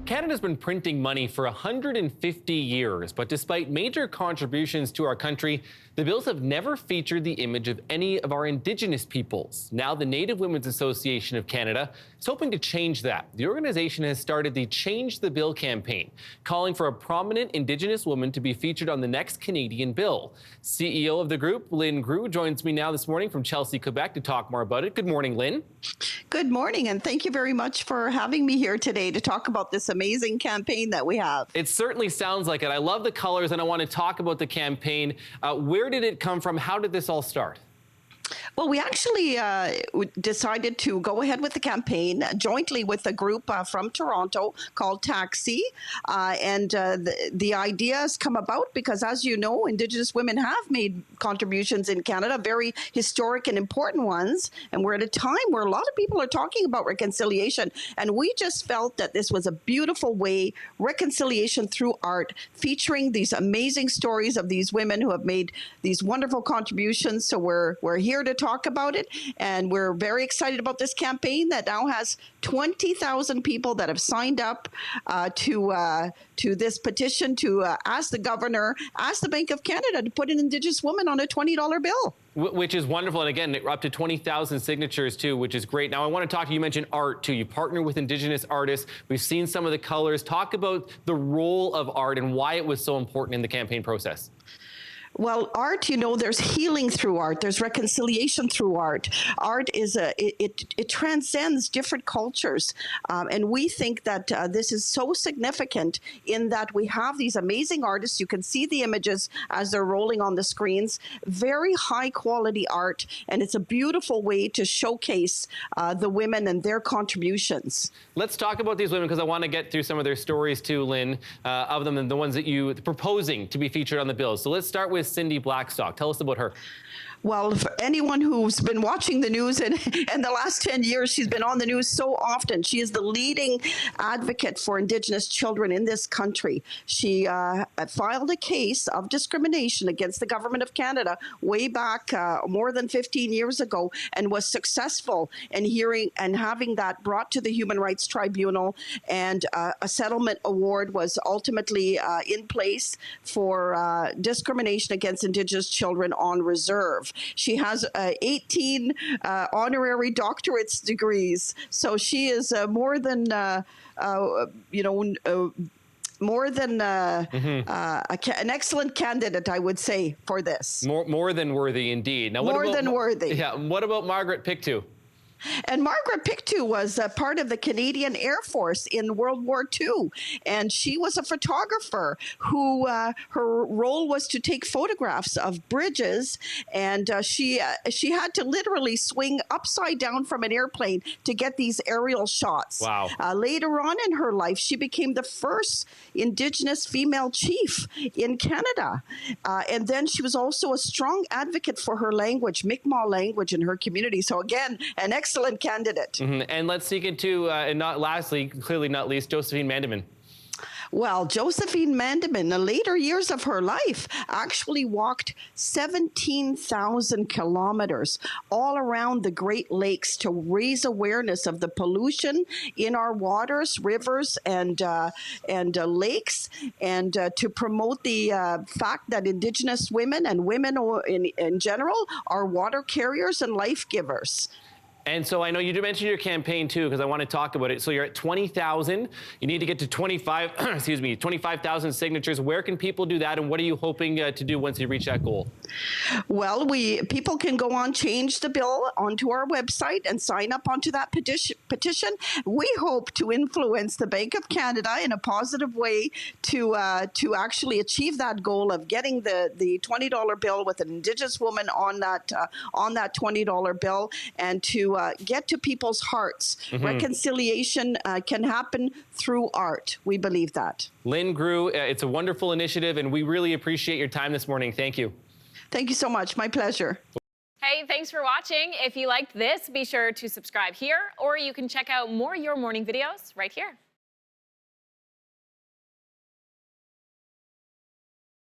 Canada's been printing money for 150 years, but despite major contributions to our country, the bills have never featured the image of any of our Indigenous peoples. Now, the Native Women's Association of Canada is hoping to change that. The organization has started the Change the Bill campaign, calling for a prominent Indigenous woman to be featured on the next Canadian bill. CEO of the group, Lynn Grew, joins me now this morning from Chelsea, Quebec, to talk more about it. Good morning, Lynn. Good morning, and thank you very much for having me here today to talk about this amazing campaign that we have. It certainly sounds like it. I love the colors, and I want to talk about the campaign. Where did it come from? How did this all start? Well, we actually decided to go ahead with the campaign jointly with a group from Toronto called Taxi. The idea has come about because, as you know, Indigenous women have made contributions in Canada, very historic and important ones. And we're at a time where a lot of people are talking about reconciliation. And we just felt that this was a beautiful way, reconciliation through art, featuring these amazing stories of these women who have made these wonderful contributions. So we're here to talk about it, and we're very excited about this campaign that now has 20,000 people that have signed up to this petition to ask the governor, ask the Bank of Canada to put an Indigenous woman on a $20 bill. Which is wonderful. And again, up to 20,000 signatures too, which is great. Now I want to talk to you. You mentioned art too. You partner with Indigenous artists. We've seen some of the colors. Talk about the role of art and why it was so important in the campaign process. Well, art, you know, there's healing through art. There's reconciliation through art. Art is it transcends different cultures. And we think that this is so significant in that we have these amazing artists. You can see the images as they're rolling on the screens. Very high quality art. And it's a beautiful way to showcase the women and their contributions. Let's talk about these women because I want to get through some of their stories too, Lynn, of them and the ones that you proposing to be featured on the bill. So let's start with Cindy Blackstock. Tell us about her. Well, for anyone who's been watching the news in the last 10 years, she's been on the news so often. She is the leading advocate for Indigenous children in this country. She filed a case of discrimination against the government of Canada way back more than 15 years ago and was successful in hearing and having that brought to the Human Rights Tribunal. And a settlement award was ultimately in place for discrimination against Indigenous children on reserve. She has 18 honorary doctorate degrees, so she is more than more than an excellent candidate, I would say, for this. More than worthy, indeed. Now, more than worthy. Yeah. What about Margaret Pick too? And Margaret Pick, too, was part of the Canadian Air Force in World War II. And she was a photographer who her role was to take photographs of bridges. And she had to literally swing upside down from an airplane to get these aerial shots. Wow. Later on in her life, she became the first Indigenous female chief in Canada. And then she was also a strong advocate for her language, Mi'kmaq language in her community. So again, an excellent candidate. Mm-hmm. And let's seek into, and not lastly, clearly not least, Josephine Pick. Well, Josephine Pick, in the later years of her life, actually walked 17,000 kilometers all around the Great Lakes to raise awareness of the pollution in our waters, rivers, and lakes, and to promote the fact that Indigenous women and women in general are water carriers and life givers. And so I know you did mention your campaign too, because I want to talk about it. So you're at 20,000. You need to get to 25,000 signatures. Where can people do that, and what are you hoping to do once you reach that goal? Well, people can go on Change the Bill onto our website and sign up onto that petition. We hope to influence the Bank of Canada in a positive way to actually achieve that goal of getting the $20 bill with an Indigenous woman on that $20 bill, and to get to people's hearts. Mm-hmm. Reconciliation can happen through art. We believe that. Lynn Grew, it's a wonderful initiative, and we really appreciate your time this morning. Thank you. Thank you so much. My pleasure. Hey, thanks for watching. If you liked this, be sure to subscribe here, or you can check out more Your Morning videos right here.